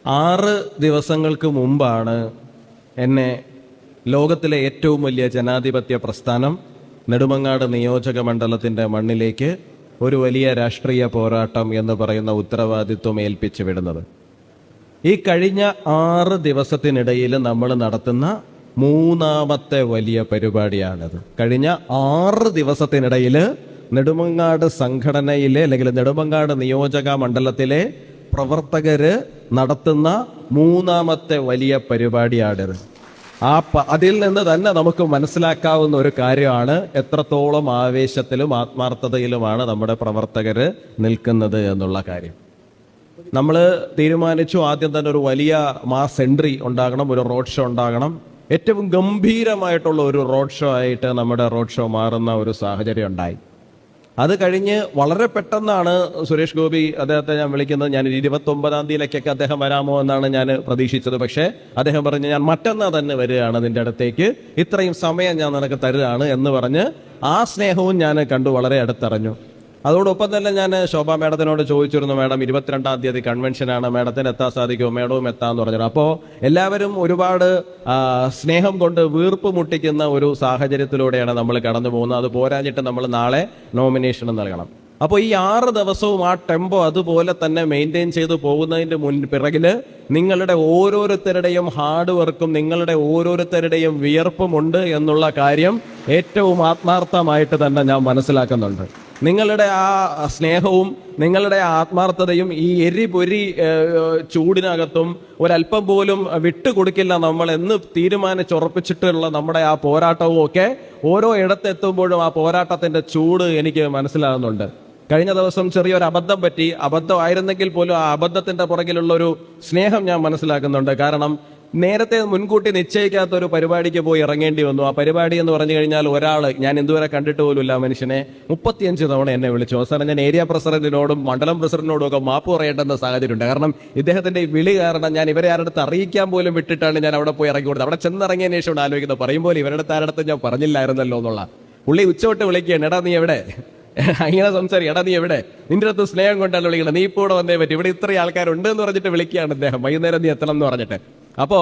6 ദിവസങ്ങൾക്ക് മുമ്പാണ് എന്നെ ലോകത്തിലെ ഏറ്റവും വലിയ ജനാധിപത്യ പ്രസ്ഥാനം നെടുമങ്ങാട് നിയോജക മണ്ഡലത്തിൻ്റെ മണ്ണിലേക്ക് ഒരു വലിയ രാഷ്ട്രീയ പോരാട്ടം എന്ന് പറയുന്ന ഉത്തരവാദിത്വം ഏൽപ്പിച്ചു വിടുന്നത്. ഈ കഴിഞ്ഞ 6 ദിവസത്തിനിടയിൽ നമ്മൾ നടത്തുന്ന 3ാമത്തെ വലിയ പരിപാടിയാണിത്. കഴിഞ്ഞ 6 ദിവസത്തിനിടയിൽ നെടുമങ്ങാട് സംഘടനയിലെ അല്ലെങ്കിൽ നെടുമങ്ങാട് നിയോജക മണ്ഡലത്തിലെ പ്രവർത്തകര് നടത്തുന്ന 3ാമത്തെ വലിയ പരിപാടിയാണിത്. അതിൽ നിന്ന് തന്നെ നമുക്ക് മനസ്സിലാക്കാവുന്ന ഒരു കാര്യമാണ് എത്രത്തോളം ആവേശത്തിലും ആത്മാർത്ഥതയിലുമാണ് നമ്മുടെ പ്രവർത്തകര് നിൽക്കുന്നത് എന്നുള്ള കാര്യം. നമ്മൾ തീരുമാനിച്ചു ആദ്യം തന്നെ ഒരു വലിയ മാസ് എൻട്രി ഉണ്ടാകണം, ഒരു റോഡ് ഷോ ഉണ്ടാകണം. ഏറ്റവും ഗംഭീരമായിട്ടുള്ള ഒരു റോഡ് ഷോ ആയിട്ട് നമ്മുടെ റോഡ് ഷോ മാറുന്ന ഒരു സാഹചര്യം ഉണ്ടായി. അത് കഴിഞ്ഞ് വളരെ പെട്ടെന്നാണ് സുരേഷ് ഗോപി അദ്ദേഹത്തെ ഞാൻ വിളിക്കുന്നത്. ഞാൻ 29-ാം തീയതിയിലേക്കൊക്കെ അദ്ദേഹം വരാമോ എന്നാണ് ഞാൻ പ്രതീക്ഷിച്ചത്. പക്ഷേ അദ്ദേഹം പറഞ്ഞു, ഞാൻ മറ്റന്നാൾ തന്നെ വരികയാണ് നിന്റെ അടുത്തേക്ക്, ഇത്രയും സമയം ഞാൻ നിനക്ക് തരുകയാണ് എന്ന് പറഞ്ഞ് ആ സ്നേഹവും ഞാൻ കണ്ടു, വളരെ അടുത്തറിഞ്ഞു. അതോടൊപ്പം തന്നെ ഞാൻ ശോഭാ മേഡത്തിനോട് ചോദിച്ചിരുന്നു, മേഡം 22-ാം തീയതി കൺവെൻഷനാണ്, മേഡത്തിന് എത്താൻ സാധിക്കുമോ? മേഡവും എത്താന്ന് പറഞ്ഞു. അപ്പോൾ എല്ലാവരും ഒരുപാട് സ്നേഹം കൊണ്ട് വീർപ്പ് മുട്ടിക്കുന്ന ഒരു സാഹചര്യത്തിലൂടെയാണ് നമ്മൾ കടന്നു പോകുന്നത്. അത് പോരാഞ്ഞിട്ട് നമ്മൾ നാളെ നോമിനേഷൻ നൽകണം. അപ്പോൾ ഈ 6 ദിവസവും ആ ടെമ്പോ അതുപോലെ തന്നെ മെയിൻറ്റെയിൻ ചെയ്തു പോകുന്നതിൻ്റെ പിറകില് നിങ്ങളുടെ ഓരോരുത്തരുടെയും ഹാർഡ് വർക്കും നിങ്ങളുടെ ഓരോരുത്തരുടെയും വിയർപ്പുമുണ്ട് എന്നുള്ള കാര്യം ഏറ്റവും ആത്മാർത്ഥമായിട്ട് തന്നെ ഞാൻ മനസ്സിലാക്കുന്നുണ്ട്. നിങ്ങളുടെ ആ സ്നേഹവും നിങ്ങളുടെ ആത്മാർത്ഥതയും ഈ എരിപൊരി ചൂടിനകത്തും ഒരല്പം പോലും വിട്ടുകൊടുക്കില്ല നമ്മൾ എന്ന് തീരുമാനിച്ചുറപ്പിച്ചിട്ടുള്ള നമ്മുടെ ആ പോരാട്ടവും ഒക്കെ ഓരോ ഇടത്തെത്തുമ്പോഴും ആ പോരാട്ടത്തിന്റെ ചൂട് എനിക്ക് മനസ്സിലാകുന്നുണ്ട്. കഴിഞ്ഞ ദിവസം ചെറിയൊരു അബദ്ധം പറ്റി. അബദ്ധമായിരുന്നെങ്കിൽ പോലും ആ അബദ്ധത്തിന്റെ പുറകിലുള്ള ഒരു സ്നേഹം ഞാൻ മനസ്സിലാക്കുന്നുണ്ട്. കാരണം നേരത്തെ മുൻകൂട്ടി നിശ്ചയിക്കാത്ത ഒരു പരിപാടിക്ക് പോയി ഇറങ്ങേണ്ടി വന്നു. ആ പരിപാടി എന്ന് പറഞ്ഞു കഴിഞ്ഞാൽ ഒരാൾ, ഞാൻ ഇതുവരെ കണ്ടിട്ട് പോലുമില്ല മനുഷ്യനെ, 35 തവണ എന്നെ വിളിച്ചു. അവസാനം ഞാൻ ഏരിയ പ്രസിഡന്റിനോടും മണ്ഡലം പ്രസിഡന്റിനോടും ഒക്കെ മാപ്പ് പറയേണ്ടെന്ന സാഹചര്യമുണ്ട്. കാരണം ഇദ്ദേഹത്തിന്റെ ഈ വിളി കാരണം ഞാൻ ഇവരെ ആരുടെ അറിയിക്കാൻ പോലും വിട്ടിട്ടാണ് ഞാൻ അവിടെ പോയി ഇറങ്ങി കൊടുത്തത്. അവിടെ ചെന്നിറങ്ങിയതിന് ശേഷം ആലോചിക്കുന്നത്, പറയുമ്പോൾ ഇവരുടെ ആരുടെ ഞാൻ പറഞ്ഞില്ലായിരുന്നല്ലോ എന്നുള്ള. പുള്ളി ഉച്ചവിട്ട് വിളിക്കുകയാണ്, എടാ നീ എവിടെ, ഇങ്ങനെ സംസാരിക്കും, എടാ നീ എവിടെ, നിന്റെ അടുത്ത് സ്നേഹം കൊണ്ടാണ് വിളിക്കണം, നീ ഇപ്പോൾ ഇവിടെ വന്നേ പറ്റും, ഇവിടെ ഇത്രയും ആൾക്കാരുണ്ട് എന്ന് പറഞ്ഞിട്ട് വിളിക്കുകയാണ് അദ്ദേഹം, വൈകുന്നേരം നീ എത്തണം എന്ന് പറഞ്ഞിട്ട്. അപ്പോ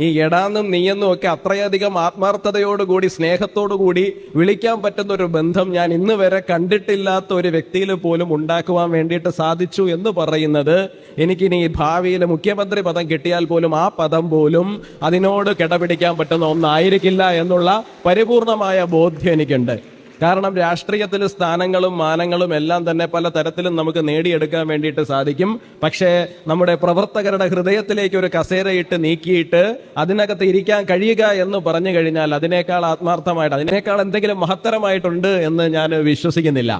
ഈ എടാന്നും നീയെന്നും ഒക്കെ അത്രയധികം ആത്മാർത്ഥതയോടുകൂടി സ്നേഹത്തോടുകൂടി വിളിക്കാൻ പറ്റുന്ന ഒരു ബന്ധം ഞാൻ ഇന്ന് വരെ കണ്ടിട്ടില്ലാത്ത ഒരു വ്യക്തിയിൽ പോലും ഉണ്ടാക്കുവാൻ വേണ്ടിയിട്ട് സാധിച്ചു എന്ന് പറയുന്നത്, എനിക്കിനി ഭാവിയിൽ മുഖ്യമന്ത്രി പദം കിട്ടിയാൽ പോലും ആ പദം പോലും അതിനോട് കിടപിടിക്കാൻ പറ്റുന്ന ഒന്നായിരിക്കില്ല എന്നുള്ള പരിപൂർണമായ ബോധ്യം എനിക്കുണ്ട്. കാരണം രാഷ്ട്രീയത്തിൽ സ്ഥാനങ്ങളും മാനങ്ങളും എല്ലാം തന്നെ പല തരത്തിലും നമുക്ക് നേടിയെടുക്കാൻ വേണ്ടിയിട്ട് സാധിക്കും. പക്ഷേ നമ്മുടെ പ്രവർത്തകരുടെ ഹൃദയത്തിലേക്ക് ഒരു കസേരയിട്ട് നീക്കിയിട്ട് അതിനകത്ത് ഇരിക്കാൻ കഴിയുക എന്ന് പറഞ്ഞു കഴിഞ്ഞാൽ അതിനേക്കാൾ ആത്മാർത്ഥമായിട്ട്, അതിനേക്കാൾ എന്തെങ്കിലും മഹത്തരമായിട്ടുണ്ട് എന്ന് ഞാൻ വിശ്വസിക്കുന്നില്ല.